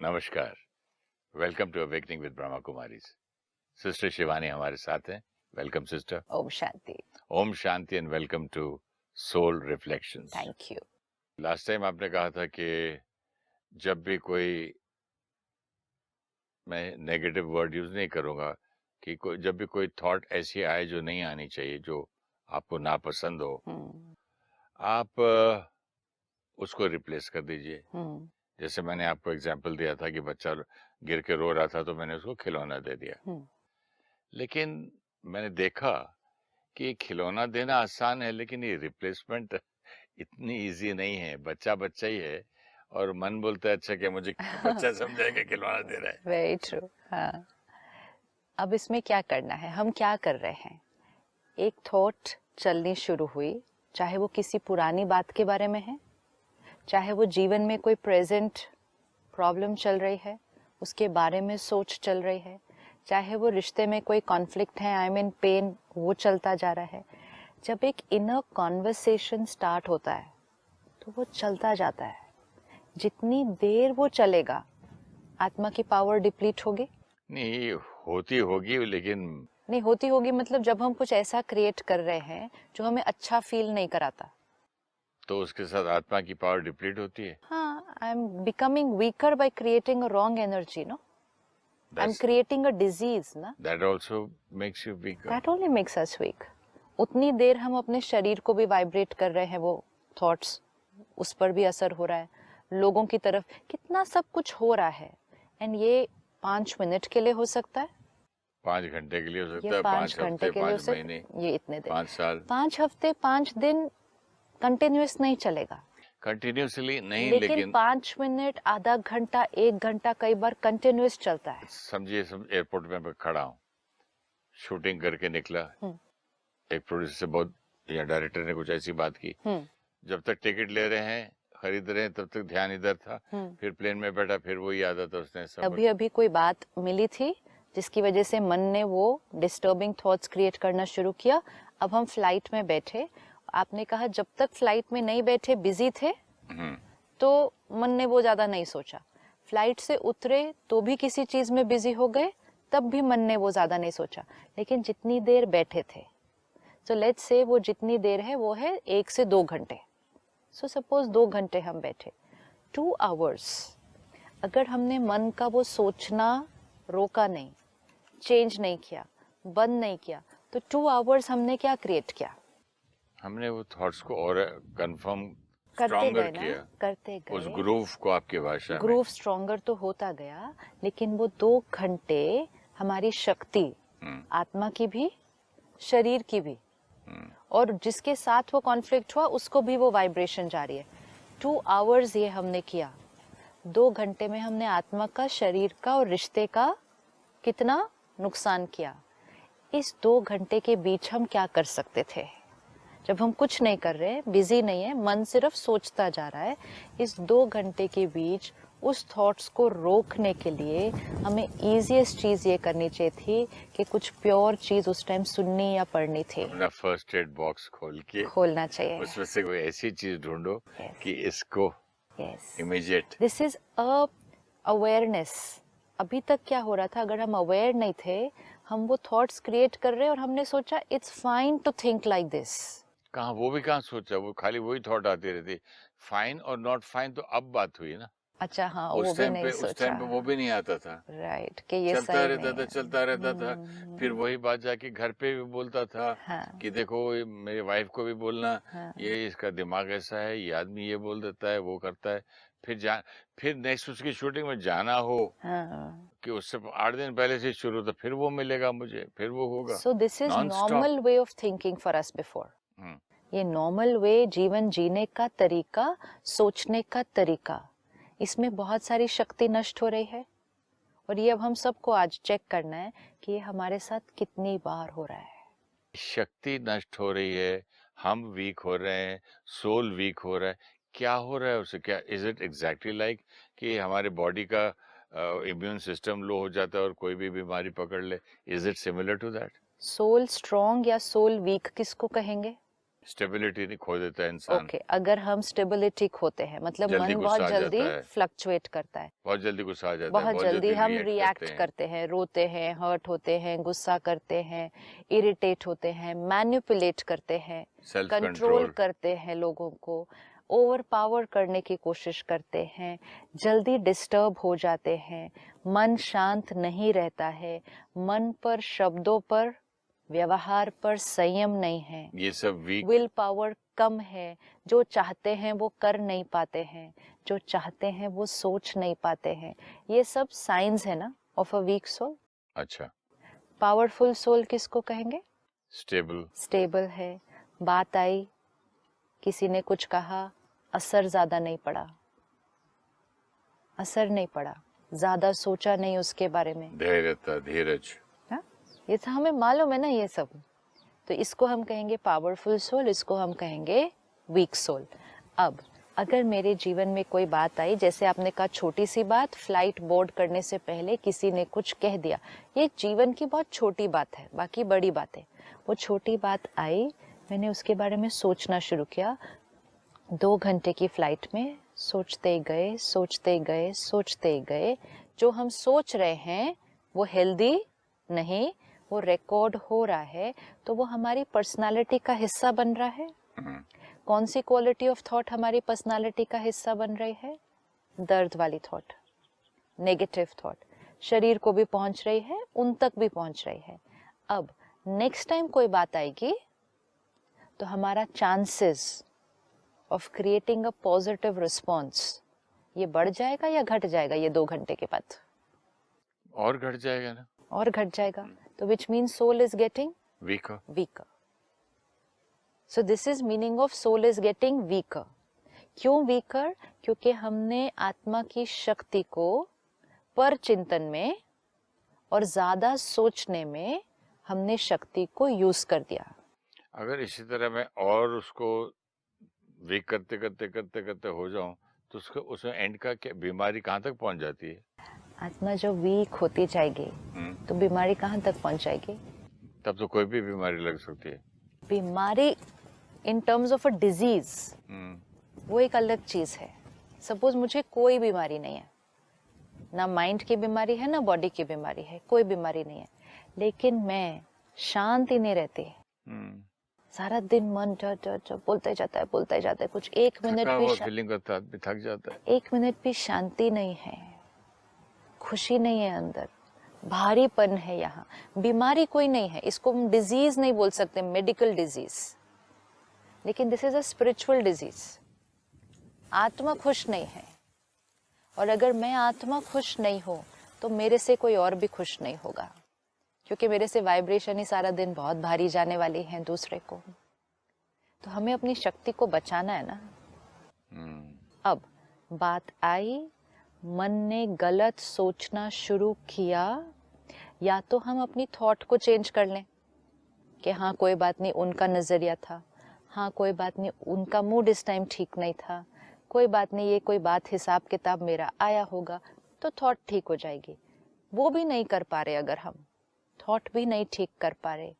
नमस्कार, welcome to awakening with Brahma Kumaris. Sister Shivani हमारे साथ हैं। Welcome sister. ओम शांति। ओम शांति and welcome to soul reflections. Thank you. Last time आपने कहा था कि जब भी कोई, मैं नेगेटिव वर्ड यूज नहीं करूंगा, कि जब भी कोई थॉट ऐसी आए जो नहीं आनी चाहिए, जो आपको नापसंद हो, आप उसको रिप्लेस कर दीजिए। जैसे मैंने आपको एग्जांपल दिया था कि बच्चा गिर के रो रहा था तो मैंने उसको खिलौना दे दिया। लेकिन मैंने देखा कि खिलौना देना आसान है, लेकिन ये रिप्लेसमेंट इतनी इजी नहीं है। बच्चा बच्चा ही है और मन बोलता है अच्छा क्या मुझे बच्चा समझाएगा खिलौना दे रहा है। Very true. हाँ, अब इसमें क्या करना है, हम क्या कर रहे हैं। एक थॉट चलनी शुरू हुई, चाहे वो किसी पुरानी बात के बारे में है, चाहे वो जीवन में कोई प्रेजेंट प्रॉब्लम चल रही है उसके बारे में सोच चल रही है, चाहे वो रिश्ते में कोई कॉन्फ्लिक्ट है, आई मीन पेन, वो चलता जा रहा है। जब एक इनर कॉन्वर्सेशन स्टार्ट होता है तो वो चलता जाता है। जितनी देर वो चलेगा आत्मा की पावर डिप्लीट होगी नहीं, होती होगी, लेकिन नहीं होती होगी। मतलब जब हम कुछ ऐसा क्रिएट कर रहे हैं जो हमें अच्छा फील नहीं कराता, तो उसके साथ आत्मा की पावर डिप्लीट होती है। हाँ, I am becoming weaker by creating a wrong energy, no, I am creating a disease ना। That also makes you weaker. That only makes us weak. उतनी देर हम अपने शरीर को भी वाइब्रेट कर रहे हैं, वो थॉट्स, उस पर भी असर हो रहा है, लोगों की तरफ कितना सब कुछ हो रहा है। एंड ये 5 मिनट के लिए हो सकता है, 5 घंटे के लिए हो सकता ये है, 5 घंटे के लिए हो 5 सकता महीने, है, ये इतने देर, 5 साल, 5 हफ्ते, 5 दिन कंटिन्यूअस नहीं चलेगा। कंटिन्यूसली नहीं, लेकिन 5 मिनट, आधा घंटा, 1 घंटा, कई बार कंटिन्यूअस चलता है। समझिए, एयरपोर्ट में मैं खड़ा हूँ, शूटिंग करके निकला, एक प्रोड्यूसर से बहुत, या डायरेक्टर ने कुछ ऐसी बात की, जब तक टिकट ले रहे हैं, खरीद रहे हैं, तब तक ध्यान इधर था, फिर प्लेन में बैठा, फिर वही याद आता उसने सब। अभी अभी कोई बात मिली थी जिसकी वजह से मन ने वो डिस्टर्बिंग थॉट्स क्रिएट करना शुरू किया। अब हम फ्लाइट में बैठे, आपने कहा जब तक फ्लाइट में नहीं बैठे, बिजी थे, तो मन ने वो ज्यादा नहीं सोचा। फ्लाइट से उतरे तो भी किसी चीज में बिजी हो गए, तब भी मन ने वो ज्यादा नहीं सोचा। लेकिन जितनी देर बैठे थे, सो लेट्स से वो जितनी देर है वो है 1 से 2 घंटे। सो सपोज 2 घंटे हम बैठे, 2 आवर्स, अगर हमने मन का वो सोचना रोका नहीं, चेंज नहीं किया, बंद नहीं किया, तो 2 आवर्स हमने क्या क्रिएट किया, हमने वो थॉट्स को और कंफर्म, करते स्ट्रॉन्गर गए ना, किया, करते गए, उस ग्रूव को, आपकी भाषा में ग्रूव स्ट्रॉन्गर तो होता गया। लेकिन वो 2 घंटे हमारी शक्ति, आत्मा की भी, शरीर की भी, और जिसके साथ वो कॉन्फ्लिक्ट हुआ उसको भी वो वाइब्रेशन जा रही है। 2 आवर्स ये हमने किया। 2 घंटे में हमने आत्मा का, शरीर का और रिश्ते का कितना नुकसान किया। इस 2 घंटे के बीच हम क्या कर सकते थे? जब हम कुछ नहीं कर रहे, बिजी नहीं है, मन सिर्फ सोचता जा रहा है, इस 2 घंटे के बीच उस थॉट्स को रोकने के लिए हमें इजीएस्ट चीज ये करनी चाहिए थी कि कुछ प्योर चीज उस टाइम सुननी या पढ़नी थी। अपना फर्स्ट एड बॉक्स खोलना चाहिए, उसमें से कोई ऐसी चीज ढूंढो कि इसको immediate. This is a awareness. अभी तक क्या हो रहा था, अगर हम अवेयर नहीं थे, हम वो थॉट्स क्रिएट कर रहे और हमने सोचा it's fine to think like this. कहाँ, वो भी कहाँ सोचा, वो खाली वही थॉट आती रहती। फाइन और नॉट फाइन तो अब बात हुई ना। अच्छा, हाँ, वो भी नहीं सोचा। उस टाइम पे वो भी नहीं आता था। राइट, कि ये चलता रहता था। फिर वही बात जाके घर पे भी बोलता था, हाँ, कि देखो मेरी वाइफ को भी बोलना, हाँ, ये इसका दिमाग ऐसा है, ये आदमी ये बोल देता है, वो करता है। फिर नेक्स्ट उसकी शूटिंग में जाना हो, हाँ। कि उससे 8 दिन पहले से शुरू, तो फिर वो मिलेगा मुझे, फिर वो होगा। सो this is non stop. Normal way of thinking for us before. ये नॉर्मल वे, जीवन जीने का तरीका, सोचने का तरीका, इसमें बहुत सारी शक्ति नष्ट हो रही है। और ये अब हम सबको आज चेक करना है कि ये हमारे साथ कितनी बार हो रहा है। शक्ति नष्ट हो रही है, हम वीक हो रहे हैं, सोल वीक हो रहा है। क्या हो रहा है उसे? क्या इज इट एग्जैक्टली लाइक कि हमारे बॉडी का इम्यून सिस्टम लो हो जाता है और कोई भी बीमारी पकड़ ले? Is it similar to that? Soul strong या सोल वीक किसको कहेंगे? स्टेबिलिटी नहीं खो देता है इंसान। ओके, अगर हम स्टेबिलिटी खोते हैं मतलब जल्दी मन गुस्सा बहुत आ जल्दी जाता है। फ्लक्चुएट करता है, बहुत जल्दी गुस्सा आ जाता है, बहुत जल्दी हम रिएक्ट हैं। करते हैं, रोते हैं, हर्ट होते हैं, गुस्सा करते हैं, इरिटेट होते हैं, मैनिपुलेट करते हैं, सेल्फ कंट्रोल कंट्रोल। करते हैं लोगों को, ओवर पावर करने की कोशिश करते हैं, जल्दी डिस्टर्ब हो जाते हैं, मन शांत नहीं रहता है, मन पर, शब्दों पर, व्यवहार पर संयम नहीं है, ये सब वीक विल पावर कम है, जो चाहते हैं वो कर नहीं पाते हैं, जो चाहते हैं वो सोच नहीं पाते हैं। ये सब साइंस है ना ऑफ अ वीक सोल। अच्छा, पावरफुल सोल किसको कहेंगे? स्टेबल। स्टेबल है, बात आई, किसी ने कुछ कहा, असर ज्यादा नहीं पड़ा, असर नहीं पड़ा, ज्यादा सोचा नहीं उसके बारे में, धैर्यता, धीरज। हाँ? ये तो हमें मालूम है ना ये सब। तो इसको हम कहेंगे पावरफुल सोल, इसको हम कहेंगे वीक सोल। अब अगर मेरे जीवन में कोई बात आई, जैसे आपने कहा छोटी सी बात, फ्लाइट बोर्ड करने से पहले किसी ने कुछ कह दिया, ये जीवन की बहुत छोटी बात है, बाकी बड़ी बात है। वो छोटी बात आई, मैंने उसके बारे में सोचना शुरू किया, 2 घंटे की फ्लाइट में सोचते गए, सोचते गए, सोचते गए, जो हम सोच रहे हैं वो हेल्दी नहीं, वो रिकॉर्ड हो रहा है, तो वो हमारी पर्सनालिटी का हिस्सा बन रहा है। कौन सी क्वालिटी ऑफ थॉट हमारी पर्सनालिटी का हिस्सा बन रही है? दर्द वाली थॉट, नेगेटिव थॉट, शरीर को भी पहुंच रही है, उन तक भी पहुंच रही है। अब नेक्स्ट टाइम कोई बात आएगी तो हमारा chances of creating a positive response ये बढ़ जाएगा या घट जाएगा ये 2 घंटे के बाद? और घट जाएगा ना, और घट जाएगा। तो which means soul is getting weaker. Weaker. So this is meaning of soul is getting weaker. क्यों वीकर? क्योंकि हमने आत्मा की शक्ति को पर चिंतन में और ज्यादा सोचने में हमने शक्ति को यूज कर दिया। अगर इसी तरह मैं और उसको वीक करते करते करते करते हो जाऊं तो उसको उसमें एंड का क्या, बीमारी कहाँ तक पहुंच जाती है? आत्मा जो वीक होती जाएगी तो बीमारी कहाँ तक पहुंच जाएगी? तब तो कोई भी बीमारी लग सकती है। बीमारी in terms of a disease वो एक अलग चीज है। सपोज मुझे कोई बीमारी नहीं है, ना माइंड की बीमारी है ना बॉडी की बीमारी है, कोई बीमारी नहीं है, लेकिन मैं शांति नहीं रहती, सारा दिन मन बोलते जाता है, बोलते जाता है, कुछ एक मिनट भी फीलिंग करता है, थक जाता है, एक मिनट भी शांति नहीं है, खुशी नहीं है अंदर, भारीपन है। यहाँ बीमारी कोई नहीं है, इसको हम डिजीज नहीं बोल सकते, मेडिकल डिजीज, लेकिन this is a spiritual disease. आत्मा खुश नहीं है, और अगर मैं आत्मा खुश नहीं हूं तो मेरे से कोई और भी खुश नहीं होगा, क्योंकि मेरे से वाइब्रेशन ही सारा दिन बहुत भारी जाने वाली है दूसरे को। तो हमें अपनी शक्ति को बचाना है ना। अब बात आई, मन ने गलत सोचना शुरू किया, या तो हम अपनी थॉट को चेंज कर लें कि हाँ कोई बात नहीं, उनका नजरिया था, हाँ कोई बात नहीं, उनका मूड इस टाइम ठीक नहीं था, कोई बात नहीं, ये कोई बात हिसाब किताब मेरा आया होगा, तो थॉट ठीक हो जाएगी। वो भी नहीं कर पा रहे, अगर हम थॉट भी नहीं ठीक कर पा रहे,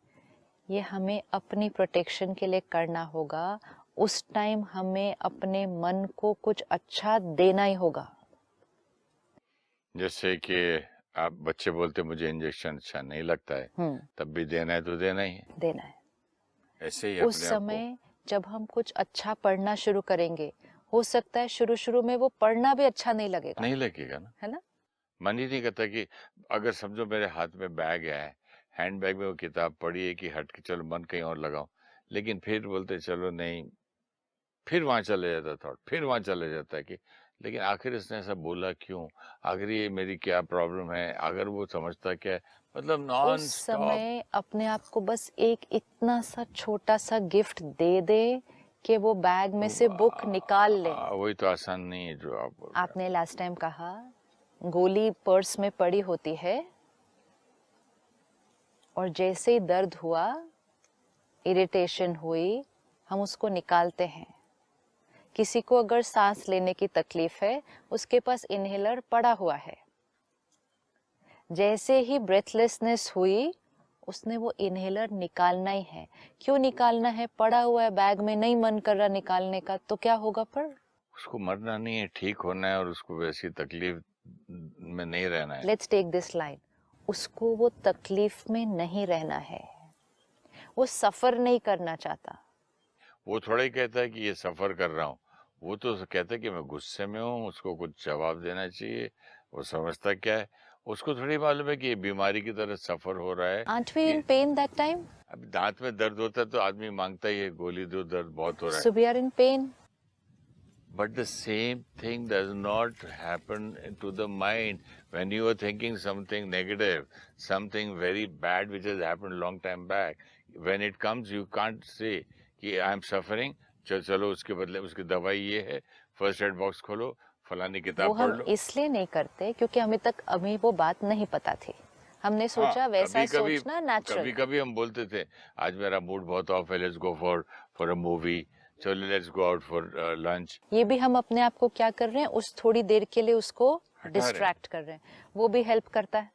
ये हमें अपनी प्रोटेक्शन के लिए करना होगा। उस टाइम हमें अपने मन को कुछ अच्छा देना ही होगा। जैसे कि आप बच्चे बोलते मुझे इंजेक्शन अच्छा नहीं लगता है, तब भी देना है तो देना ही है, देना है। ऐसे ही उस समय जब हम कुछ अच्छा पढ़ना शुरू करेंगे, हो सकता है शुरू शुरू में वो पढ़ना भी अच्छा नहीं लगेगा, नहीं लगेगा ना, है ना। मन ही नहीं करता कि अगर समझो मेरे हाथ में बैग है, हैंड बैग में वो किताब पड़ी है कि हट के चलो मन कहीं और लगाओ, लेकिन फिर बोलते चलो नहीं, फिर वहां चले जाता थॉट, फिर वहां चले जाता है कि लेकिन आखिर इसने ऐसा बोला क्यों, आखिर ये मेरी क्या प्रॉब्लम है, अगर वो समझता क्या है, मतलब नॉन उस समय अपने आप को बस एक इतना सा छोटा सा गिफ्ट दे दे कि वो बैग में से बुक निकाल ले। वही तो आसान नहीं है जो आप आपने लास्ट टाइम कहा गोली पर्स में पड़ी होती है, और जैसे ही दर्द हुआ, इरिटेशन हुई, हम उसको निकालते हैं। किसी को अगर सांस लेने की तकलीफ है, उसके पास इनहेलर पड़ा हुआ है, जैसे ही ब्रेथलेसनेस हुई उसने वो इनहेलर निकालना ही है। क्यों निकालना है? पड़ा हुआ है बैग में, नहीं मन कर रहा निकालने का, तो क्या होगा? पर उसको मरना नहीं है, ठीक होना है और उसको वैसी तकलीफ में नहीं रहना है। लेट्स टेक दिस लाइन, उसको वो तकलीफ में नहीं रहना है, वो सफर नहीं करना चाहता। वो थोड़ा ही कहता है कि ये सफर कर रहा हूँ, वो तो कहता है कि मैं गुस्से में हूँ, उसको कुछ जवाब देना चाहिए। वो समझता क्या है, उसको थोड़ी मालूम है कि ये बीमारी की तरह सफर हो रहा है। Aren't we in pain that time? अब दांत में दर्द होता है तो आदमी मांगता ही है गोली दो, दर्द बहुत हो रहा है। So we are in pain. But the same thing does not happen to the mind when you are thinking something negative, something very bad which has happened long time back. When it comes, you can't say कि I am suffering, चलो उसके बदले उसकी दवाई ये है, first aid box खोलो, फलानी वो किताब पढ़ हम लो। इसलिए नहीं करते क्योंकि हमें वो बात नहीं पता थी। हमने सोचा वैसा सोचना नेचुरल। कभी कभी हम बोलते थे आज मेरा मूड बहुत ऑफ है, let's go for a movie, चलो let's go out for lunch. ये भी हम अपने आप को क्या कर रहे हैं, उस थोड़ी देर के लिए उसको डिस्ट्रैक्ट कर रहे हैं। वो भी हेल्प करता है,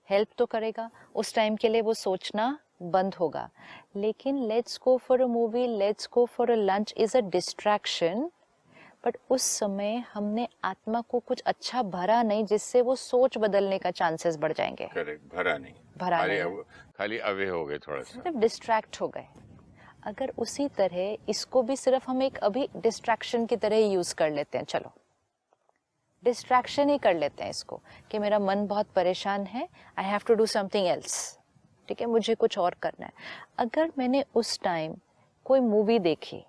हेल्प तो करेगा, उस टाइम के लिए वो सोचना बंद होगा। लेकिन let's go for a movie, let's go for a lunch is a distraction, but उस समय हमने आत्मा को कुछ अच्छा भरा नहीं जिससे वो सोच बदलने का चांसेस बढ़ जाएंगे। करेक्ट, भरा नहीं, खाली अवे हो गए, थोड़ा सा सिर्फ डिस्ट्रैक्ट हो गए। अगर उसी तरह इसको भी सिर्फ हम एक अभी डिस्ट्रैक्शन की तरह ही यूज कर लेते हैं, चलो डिस्ट्रैक्शन ही कर लेते हैं इसको कि मेरा मन बहुत परेशान है, I have to do something else, ठीक है, मुझे कुछ और करना है। अगर मैंने उस टाइम कोई मूवी देखी,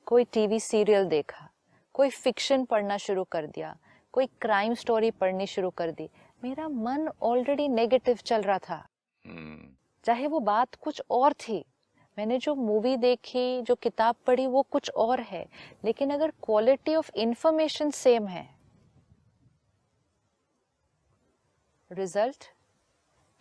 कोई टीवी सीरियल देखा, कोई फिक्शन पढ़ना शुरू कर दिया, कोई क्राइम स्टोरी पढ़नी शुरू कर दी, मेरा मन ऑलरेडी नेगेटिव चल रहा था। चाहे वो बात कुछ और थी, मैंने जो मूवी देखी, जो किताब पढ़ी वो कुछ और है, लेकिन अगर क्वालिटी ऑफ इंफॉर्मेशन सेम है, रिजल्ट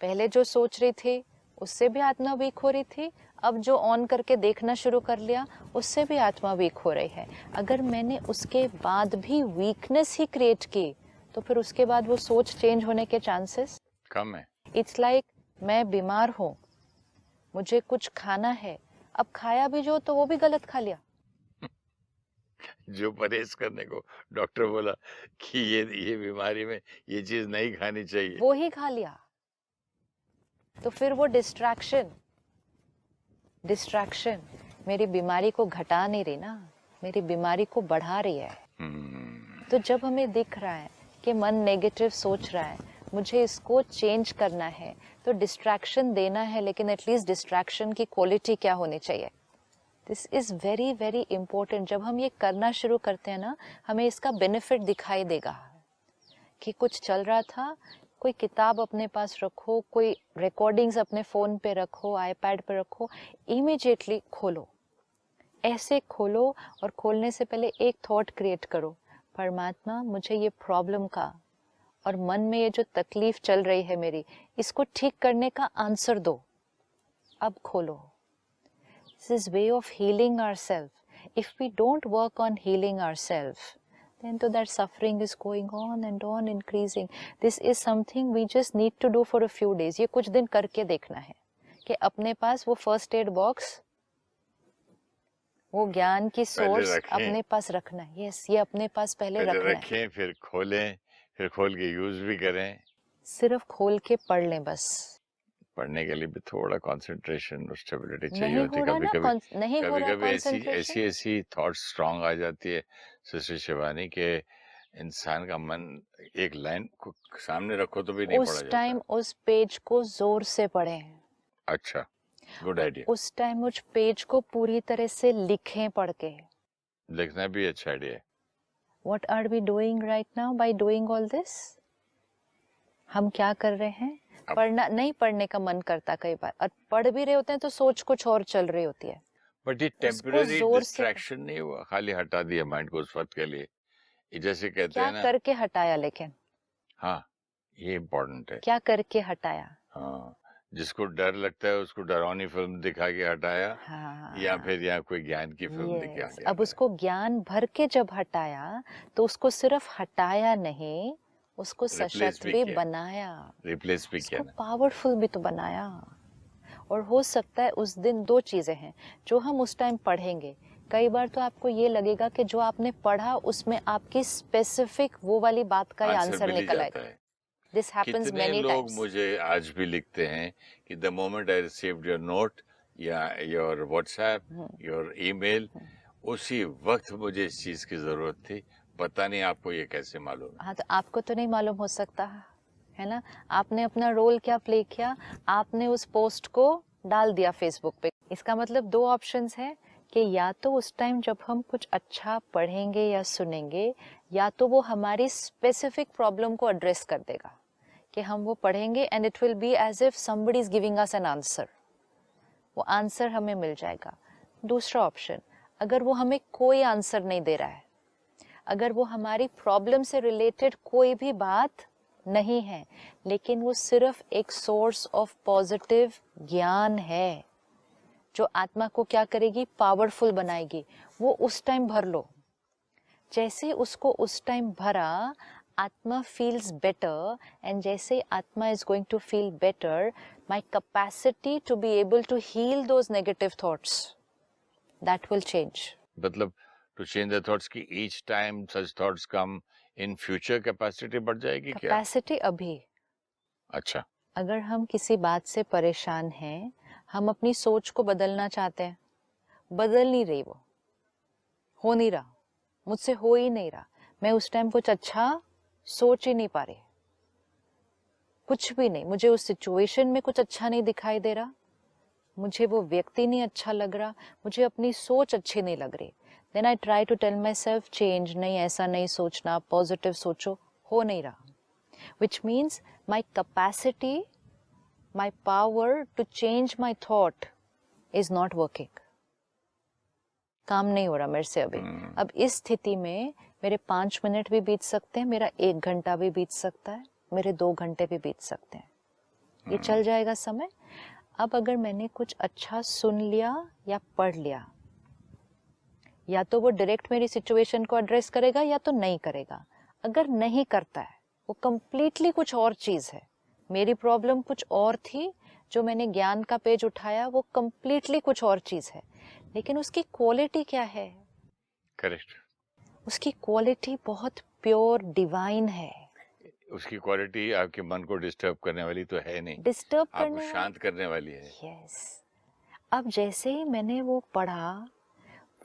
पहले जो सोच रही थी उससे भी आत्मा वीक हो रही थी, अब जो ऑन करके देखना शुरू कर लिया उससे भी आत्मा वीक हो रही है। अगर मैंने उसके बाद भी वीकनेस ही क्रिएट की तो फिर उसके बाद वो सोच चेंज होने के चांसेस कम है। इट्स लाइक मैं बीमार हूँ, मुझे कुछ खाना है, अब खाया भी जो तो वो भी गलत खा लिया। जो परहेज करने को डॉक्टर बोला कि ये बीमारी में ये चीज नहीं खानी चाहिए, वो ही खा लिया, तो फिर वो डिस्ट्रैक्शन मेरी बीमारी को घटा नहीं रही ना, मेरी बीमारी को बढ़ा रही है। तो जब हमें दिख रहा है कि मन नेगेटिव सोच रहा है, मुझे इसको चेंज करना है, तो डिस्ट्रैक्शन देना है, लेकिन एटलीस्ट डिस्ट्रैक्शन की क्वालिटी क्या होनी चाहिए, this is very very important. जब हम ये करना शुरू करते हैं ना, हमें इसका बेनिफिट दिखाई देगा कि कुछ चल रहा था, कोई किताब अपने पास रखो, कोई रिकॉर्डिंग्स अपने फोन पे रखो, आईपैड पे रखो, इमीडिएटली खोलो, ऐसे खोलो, और खोलने से पहले एक थॉट क्रिएट करो, परमात्मा मुझे ये प्रॉब्लम का और मन में ये जो तकलीफ चल रही है मेरी, इसको ठीक करने का आंसर दो। अब खोलो। This is way of healing ourselves. If we don't work on healing ourselves, then to that suffering is going on increasing. This is something we just need to do for a few days. ये कुछ दिन करके देखना है कि अपने पास वो first aid box, वो ज्ञान की सोर्स अपने पास रखना है। यस, ये अपने पास पहले रखना है, फिर खोलें, फिर खोल के यूज भी करें। सिर्फ खोल के पढ़ लें बस। पढ़ने के लिए भी थोड़ा कंसंट्रेशन और स्टेबिलिटी चाहिए होती है। कभी-कभी ऐसी थॉट्स स्ट्रांग आ जाती है सिस्टर शिवानी के इंसान का मन एक लाइन को सामने रखो तो भी नहीं पढ़ा जाता। उस टाइम उस पेज को जोर से पढ़ें। अच्छा, गुड आइडिया। उस टाइम उस पेज को पूरी तरह से लिखें पढ़ के। लिखना भी अच्छा आइडिया है। What are we doing right now by doing all this? हम क्या कर रहे हैं? पढ़ना नहीं, पढ़ने का मन करता कई बार, और पढ़ भी रहे होते हैं तो सोच कुछ और चल रही होती है। बट ये टेम्पररी डिस्ट्रैक्शन नहीं हुआ, खाली हटा दिया माइंड को उस वक्त के लिए, जैसे कहते हैं ना, क्या करके हटाया, लेकिन हाँ ये इम्पोर्टेंट है, क्या करके हटाया। हाँ, जिसको डर लगता है उसको डरावनी फिल्म दिखा के हटाया, हाँ, या फिर यहाँ कोई ज्ञान की फिल्म दिखा के। अब उसको ज्ञान भर के जब हटाया तो उसको सिर्फ हटाया नहीं, उसको सशक्त भी बनाया, रिप्लेस भी किया, पावरफुल भी तो बनाया। और हो सकता है उस दिन दो चीजें हैं जो हम उस टाइम पढ़ेंगे। कई बार तो आपको ये लगेगा कि जो आपने पढ़ा उसमें आपकी स्पेसिफिक वो वाली बात का ही आंसर निकल आएगा। दिस हैपेंस कितने मेनी लोग टाइम्स। मुझे आज भी लिखते हैं कि the moment I received your note या योर व्हाट्सएप योर ईमेल, उसी वक्त मुझे इस चीज की जरूरत थी, पता नहीं आपको ये कैसे मालूम है। हाँ, तो आपको तो नहीं मालूम हो सकता है ना। आपने अपना रोल क्या प्ले किया, आपने उस पोस्ट को डाल दिया फेसबुक पे। इसका मतलब दो ऑप्शंस हैं कि या तो उस टाइम जब हम कुछ अच्छा पढ़ेंगे या सुनेंगे, या तो वो हमारी स्पेसिफिक प्रॉब्लम को एड्रेस कर देगा कि हम वो पढ़ेंगे and it will be as if somebody is giving us an answer, वो आंसर हमें मिल जाएगा। दूसरा ऑप्शन, अगर वो हमें कोई आंसर नहीं दे रहा है, अगर वो हमारी प्रॉब्लम से रिलेटेड कोई भी बात नहीं है, लेकिन वो सिर्फ एक सोर्स ऑफ पॉजिटिव ज्ञान है जो आत्मा को क्या करेगी, पावरफुल बनाएगी, वो उस टाइम भर लो। जैसे उसको उस टाइम भरा, आत्मा फील्स बेटर, एंड जैसे आत्मा is going to feel better, my capacity to be able to heal those negative thoughts, that will change. मतलब to change the thoughts की each time such thoughts come in future capacity बढ़ जाएगी क्या? Capacity अभी। अच्छा। अगर हम किसी बात से परेशान हैं, हम अपनी सोच को बदलना चाहते हैं, बदल नहीं रही, वो हो नहीं रहा, मुझसे हो ही नहीं रहा, मैं उस टाइम कुछ अच्छा सोच ही नहीं पा रही, कुछ भी नहीं, मुझे उस सिचुएशन में कुछ अच्छा नहीं दिखाई दे रहा, मुझे वो व्यक्ति नहीं अच्छा लग रहा, मुझे अपनी सोच अच्छी नहीं लग रही। Then I try to tell myself change, नहीं ऐसा नहीं सोचना, पॉजिटिव सोचो, हो नहीं रहा, which means my capacity, my power to change my thought is not working. काम नहीं हो रहा मेरे से अभी। अब इस स्थिति में मेरे 5 मिनट भी बीत सकते हैं, मेरा 1 घंटा भी बीत सकता है, मेरे 2 घंटे भी बीत सकते हैं, ये चल जाएगा समय। अब अगर मैंने कुछ अच्छा सुन लिया या पढ़ लिया, या तो वो डायरेक्ट मेरी सिचुएशन को एड्रेस करेगा या तो नहीं करेगा। अगर नहीं करता है, वो कंप्लीटली कुछ और चीज है, मेरी प्रॉब्लम कुछ और थी, जो मैंने ज्ञान का पेज उठाया वो कंप्लीटली कुछ और चीज है, लेकिन उसकी क्वालिटी क्या है? करेक्ट। उसकी क्वालिटी बहुत प्योर डिवाइन है। उसकी क्वालिटी आपके मन को डिस्टर्ब करने वाली तो है नहीं, डिस्टर्ब आपको करने शांत करने वाली है। यस। अब जैसे ही मैंने वो पढ़ा,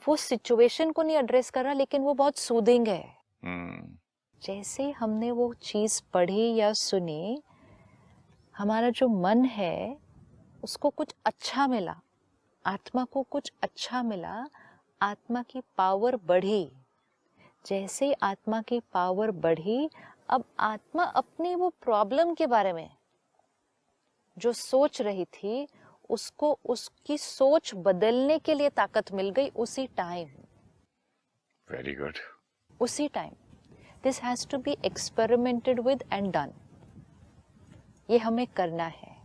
वो सिचुएशन को नहीं एड्रेस कर रहा, लेकिन वो बहुत सूदिंग है। जैसे हमने वो चीज पढ़ी या सुनी, हमारा जो मन है उसको कुछ अच्छा मिला, आत्मा को कुछ अच्छा मिला, आत्मा की पावर बढ़ी। जैसे आत्मा की पावर बढ़ी, अब आत्मा अपनी वो प्रॉब्लम के बारे में जो सोच रही थी, उसको उसकी सोच बदलने के लिए ताकत मिल गई उसी टाइम। Very good. उसी time. This has to be experimented with and done. ये हमें करना है।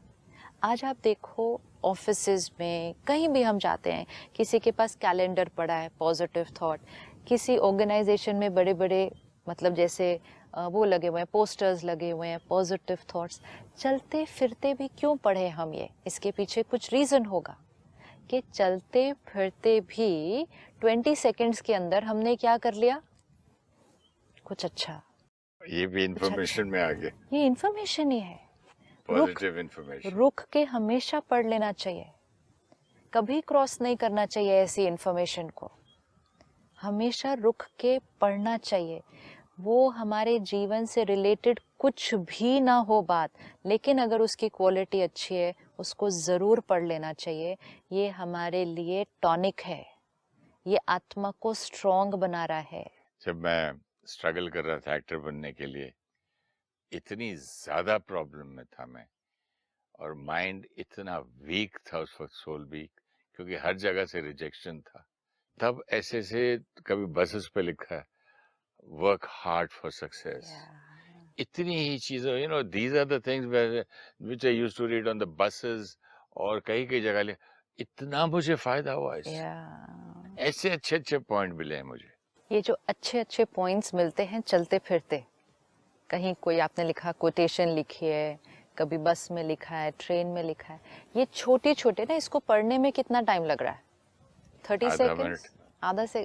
आज आप देखो ऑफिसेज में, कहीं भी हम जाते हैं, किसी के पास कैलेंडर पड़ा है पॉजिटिव थॉट, किसी ऑर्गेनाइजेशन में बड़े बड़े मतलब जैसे वो लगे हुए हैं, पोस्टर्स लगे हुए हैं पॉजिटिव थॉट्स। चलते फिरते भी क्यों पढ़े हम ये? इसके पीछे कुछ रीजन होगा कि चलते फिरते भी 20 सेकंड्स के अंदर हमने क्या कर लिया? कुछ अच्छा। ये भी इंफॉर्मेशन में आ गया। ये इंफॉर्मेशन ही है, पॉजिटिव इंफॉर्मेशन। रुक के हमेशा पढ़ लेना चाहिए, कभी क्रॉस नहीं करना चाहिए ऐसी इंफॉर्मेशन को, हमेशा रुक के पढ़ना चाहिए। वो हमारे जीवन से रिलेटेड कुछ भी ना हो बात, लेकिन अगर उसकी क्वालिटी अच्छी है, उसको जरूर पढ़ लेना चाहिए। ये हमारे लिए टॉनिक है, ये आत्मा को स्ट्रॉन्ग बना रहा है। जब मैं स्ट्रगल कर रहा था एक्टर बनने के लिए, इतनी ज्यादा प्रॉब्लम में था मैं, और माइंड इतना वीक था उस वक्त, सोल वीक, क्योंकि हर जगह से रिजेक्शन था। तब ऐसे से कभी बसेस पे लिखा है, वर्क हार्ड फॉर सक्सेस। इतनी ही चीजें, you know, these are the things which I used to read on the buses, और कई कई जगह इतना मुझे फायदा हुआ इससे। ऐसे अच्छे अच्छे पॉइंट मिले हैं मुझे। ये जो अच्छे अच्छे पॉइंट्स मिलते हैं चलते फिरते, कहीं कोई आपने लिखा, कोटेशन लिखी है, कभी बस में लिखा है, ट्रेन में लिखा है। ये छोटे छोटे ना, इसको पढ़ने में कितना टाइम लग रहा है? 30 सेकेंड्स,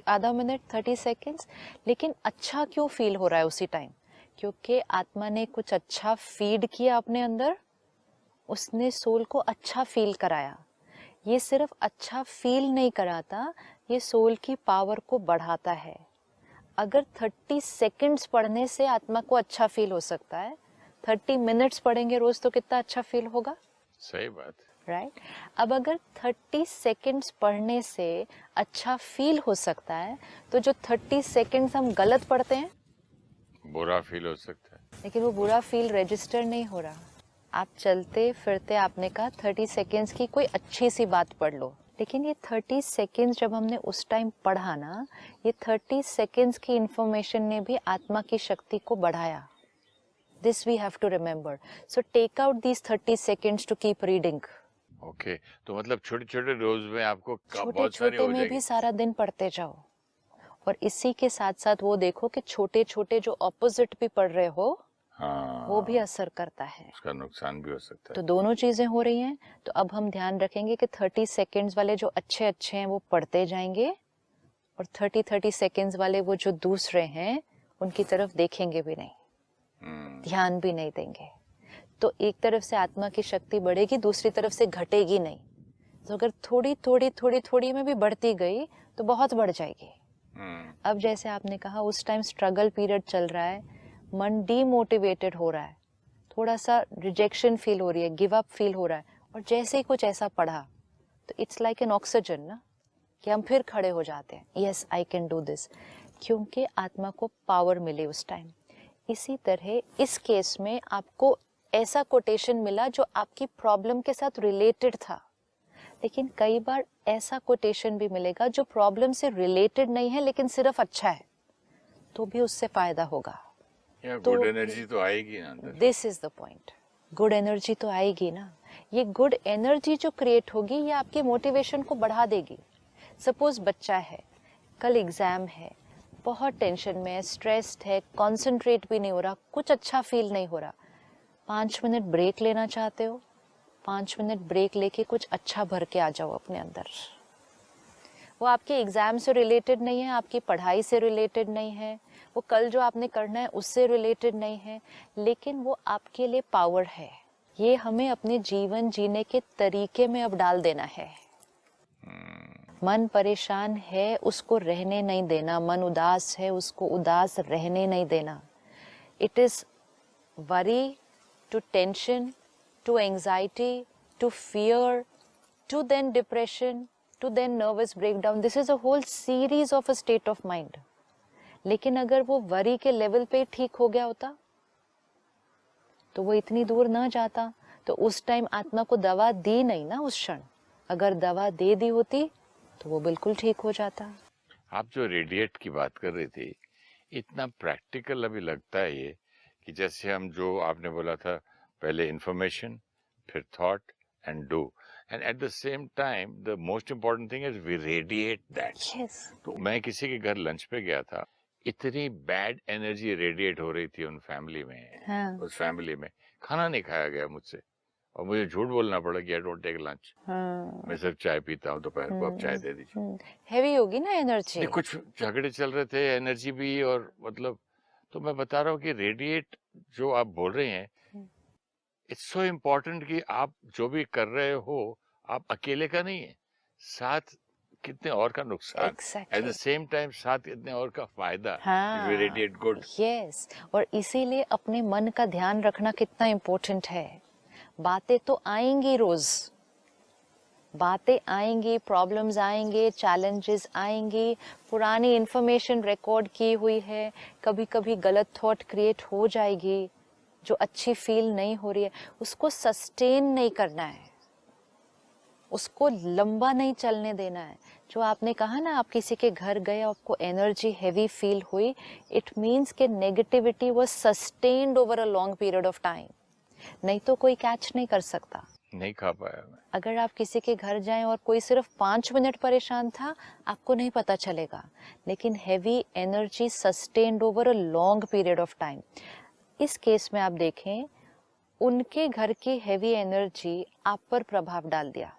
आधा मिनट, 30 सेकेंड्स। लेकिन अच्छा क्यों फील हो रहा है उसी टाइम? क्योंकि आत्मा ने कुछ अच्छा फीड किया अपने अंदर, उसने सोल को अच्छा फील कराया। ये सिर्फ अच्छा फील नहीं कराता, ये सोल की पावर को बढ़ाता है। अगर 30 सेकंड्स पढ़ने से आत्मा को अच्छा फील हो सकता है, 30 मिनट्स पढ़ेंगे रोज तो कितना अच्छा फील होगा? सही बात, राइट? अब अगर 30 सेकंड्स पढ़ने से अच्छा फील हो सकता है, तो जो 30 सेकंड्स हम गलत पढ़ते हैं, बुरा फील हो सकता है, लेकिन वो बुरा फील रजिस्टर नहीं हो रहा। आप चलते फिरते, आपने कहा 30 सेकंड्स की कोई अच्छी सी बात पढ़ लो, लेकिन ये 30 सेकंड्स जब हमने उस टाइम पढ़ा ना, ये 30 सेकंड्स की इंफॉर्मेशन ने भी आत्मा की शक्ति को बढ़ाया। This we have to remember. So take out these 30 seconds to keep reading. Okay, तो मतलब छोटे छोटे रोज में आपको छोटे बहुत सारे छोटे हो में जाएंगे। भी सारा दिन पढ़ते जाओ, और इसी के साथ साथ वो देखो कि छोटे छोटे जो ऑपोजिट भी पढ़ रहे हो, हाँ, वो भी असर करता है, उसका नुकसान भी हो सकता तो है। दोनों चीजें हो रही हैं। तो अब हम ध्यान रखेंगे कि 30 सेकंड्स वाले जो अच्छे अच्छे हैं वो पढ़ते जाएंगे, और 30 सेकंड्स वाले वो जो दूसरे हैं उनकी तरफ देखेंगे भी नहीं, ध्यान भी नहीं देंगे। तो एक तरफ से आत्मा की शक्ति बढ़ेगी, दूसरी तरफ से घटेगी नहीं। तो अगर थोड़ी थोड़ी थोड़ी थोड़ी में भी बढ़ती गई तो बहुत बढ़ जाएगी। अब जैसे आपने कहा, उस टाइम स्ट्रगल पीरियड चल रहा है, मन डीमोटिवेटेड हो रहा है, थोड़ा सा रिजेक्शन फील हो रही है, गिव अप फील हो रहा है, और जैसे ही कुछ ऐसा पढ़ा तो इट्स लाइक एन ऑक्सीजन ना, कि हम फिर खड़े हो जाते हैं, yes I can do this, क्योंकि आत्मा को पावर मिली उस टाइम। इसी तरह इस केस में आपको ऐसा कोटेशन मिला जो आपकी प्रॉब्लम के साथ रिलेटेड था, लेकिन कई बार ऐसा कोटेशन भी मिलेगा जो प्रॉब्लम से रिलेटेड नहीं है लेकिन सिर्फ अच्छा है, तो भी उससे फायदा होगा। तो गुड एनर्जी तो आएगी ना अंदर। This is the point, good energy तो आएगी ना। ये गुड एनर्जी जो क्रिएट होगी, ये आपकी मोटिवेशन को बढ़ा देगी। सपोज बच्चा है, कल एग्जाम है, बहुत टेंशन में है, स्ट्रेस्ड है, कॉन्सेंट्रेट भी नहीं हो रहा, कुछ अच्छा फील नहीं हो रहा, 5 मिनट ब्रेक लेना चाहते हो, 5 मिनट ब्रेक लेके कुछ अच्छा भर के आ जाओ अपने अंदर। वो आपके एग्जाम से रिलेटेड नहीं है, आपकी पढ़ाई से रिलेटेड नहीं है, वो कल जो आपने करना है उससे रिलेटेड नहीं है, लेकिन वो आपके लिए पावर है। ये हमें अपने जीवन जीने के तरीके में अब डाल देना है। मन परेशान है, उसको रहने नहीं देना। मन उदास है, उसको उदास रहने नहीं देना। It is worry to tension, to anxiety, to fear, to then depression, to then nervous breakdown. This is a whole series of a state of mind. लेकिन अगर वो वरी के लेवल पे ठीक हो गया होता तो वो इतनी दूर ना जाता। तो उस टाइम आत्मा को दवा दी नहीं ना उस क्षण, अगर दवा दे दी होती तो वो बिल्कुल ठीक हो जाता। आप जो रेडिएट की बात कर रही थी, इतना प्रैक्टिकल अभी लगता है ये, कि जैसे हम, जो आपने बोला था, पहले इंफॉर्मेशन, फिर thought and do, and at the same time the most important thing is we radiate that. तो मैं किसी के घर लंच पे गया था, इतनी बैड एनर्जी रेडिएट हो रही थी उन फैमिली में। हाँ। उस फैमिली में खाना नहीं खाया गया मुझसे, और मुझे झूठ बोलना पड़ा कि आई डोंट टेक लंच। मैं सिर्फ चाय पीता हूँ दोपहर को, अब चाय दे दीजिए। हेवी होगी ना एनर्जी। कुछ झगड़े चल रहे थे, एनर्जी भी, और मतलब, तो मैं बता रहा हूँ कि रेडिएट जो आप बोल रहे हैं, इट्स सो इम्पोर्टेंट कि आप जो भी कर रहे हो, आप अकेले का नहीं है, साथ कितने और का नुकसान, एट द सेम टाइम साथ कितने और का फायदा। हाँ, रेडिएट गुड। यस, और इसीलिए अपने मन का ध्यान रखना कितना इम्पोर्टेंट है। बातें तो आएंगी रोज, बातें आएंगी, प्रॉब्लम्स आएंगे, चैलेंजेस आएंगी, पुरानी इंफॉर्मेशन रिकॉर्ड की हुई है, कभी कभी गलत थॉट क्रिएट हो जाएगी जो अच्छी फील नहीं हो रही है, उसको सस्टेन नहीं करना है, उसको लंबा नहीं चलने देना है। जो आपने कहा ना, आप किसी के घर गए, आपको एनर्जी हैवी फील हुई, इट मीन्स कि negativity was sustained over a long period of time. नहीं तो कोई कैच नहीं कर सकता, नहीं खा पाया मैं। अगर आप किसी के घर जाएं और कोई सिर्फ 5 मिनट परेशान था, आपको नहीं पता चलेगा, लेकिन heavy energy sustained over a long period of time. इस केस में आप देखें, उनके घर की हेवी एनर्जी आप पर प्रभाव डाल दिया,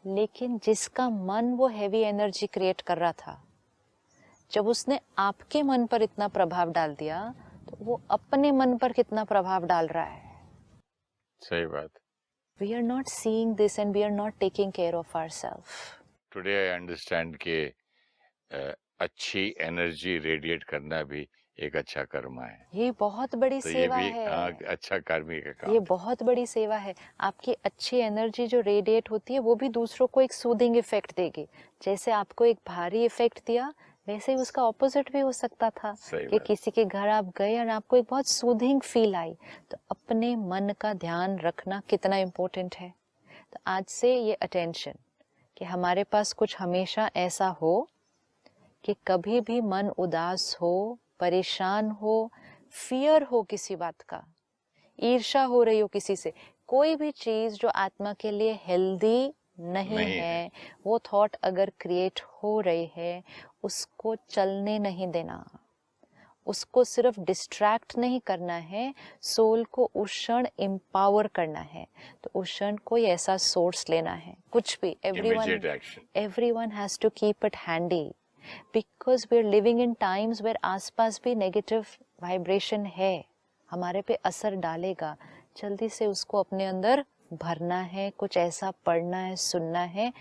लेकिन जिसका मन वो हेवी एनर्जी क्रिएट कर रहा था, जब उसने आपके मन पर इतना प्रभाव डाल दिया तो वो अपने मन पर कितना प्रभाव डाल रहा है। सही बात। We are not seeing this and we are not taking care of ourselves. Today I understand कि अच्छी एनर्जी रेडिएट करना भी एक अच्छा कर्म है। ये बहुत बड़ी तो सेवा ये भी है। अच्छा कर्मी का काम। ये बहुत बड़ी सेवा है। आपकी अच्छी एनर्जी जो रेडिएट होती है वो भी दूसरों को एक सूदिंग इफेक्ट देगी। जैसे आपको एक भारी इफेक्ट दिया, वैसे ही उसका ऑपोजिट भी हो सकता था कि किसी के घर आप गए और आपको एक बहुत सूदिंग फील आई। तो अपने मन का ध्यान रखना कितना इम्पोर्टेंट है। तो आज से ये अटेंशन कि हमारे पास कुछ हमेशा ऐसा हो कि कभी भी मन उदास हो, परेशान हो, फियर हो किसी बात का, ईर्ष्या हो रही हो किसी से, कोई भी चीज जो आत्मा के लिए हेल्दी नहीं है, वो थॉट अगर क्रिएट हो रही है, उसको चलने नहीं देना, उसको सिर्फ डिस्ट्रैक्ट नहीं करना है, सोल को उस क्षण एम्पावर करना है। तो उस क्षण कोई ऐसा सोर्स लेना है, कुछ भी, everyone has to keep it handy, because we are living in times where आसपास भी नेगेटिव वाइब्रेशन है, हमारे पे असर डालेगा। जल्दी से उसको अपने अंदर भरना है, कुछ ऐसा पढ़ना है, सुनना है,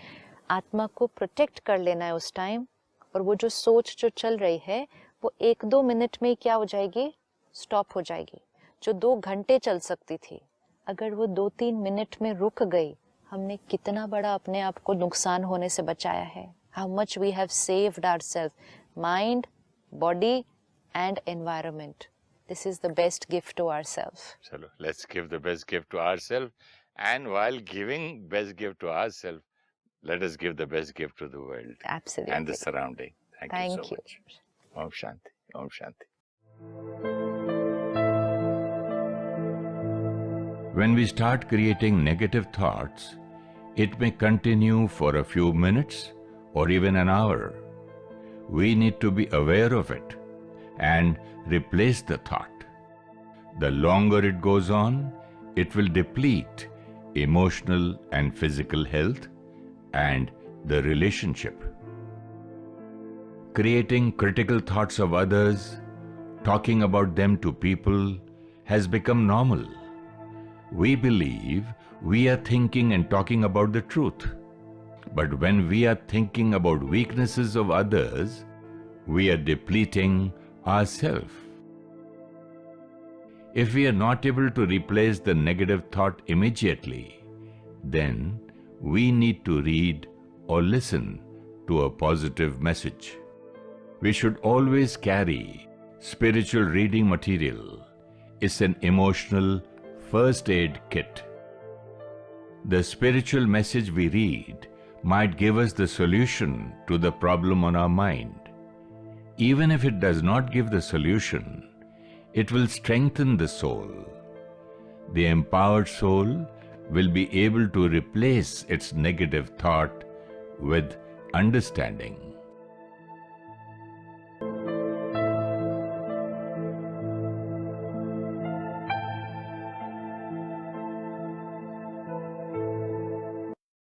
आत्मा को प्रोटेक्ट कर लेना है उस टाइम। और वो जो सोच जो चल रही है वो 1-2 मिनट में क्या हो जाएगी, स्टॉप हो जाएगी। जो 2 घंटे चल सकती थी, अगर वो 2-3 मिनट में रुक गई, हमने कितना बड़ा अपने आप को नुकसान होने से बचाया है। How much we have saved ourselves, mind, body and environment. This is the best gift to ourselves. चलो, let's give the best gift to ourselves, and while giving best gift to ourselves, let us give the best gift to the world. Absolutely. And the surrounding. Thank you so much. Om Shanti. Om Shanti. When we start creating negative thoughts, it may continue for a few minutes or even an hour. We need to be aware of it and replace the thought. The longer it goes on, it will deplete emotional and physical health and the relationship. Creating critical thoughts of others, talking about them to people, has become normal. We believe we are thinking and talking about the truth. But when we are thinking about weaknesses of others, we are depleting ourselves. If we are not able to replace the negative thought immediately, then we need to read or listen to a positive message. We should always carry spiritual reading material. It's an emotional first aid kit. The spiritual message we read might give us the solution to the problem on our mind. Even if it does not give the solution, it will strengthen the soul. The empowered soul will be able to replace its negative thought with understanding.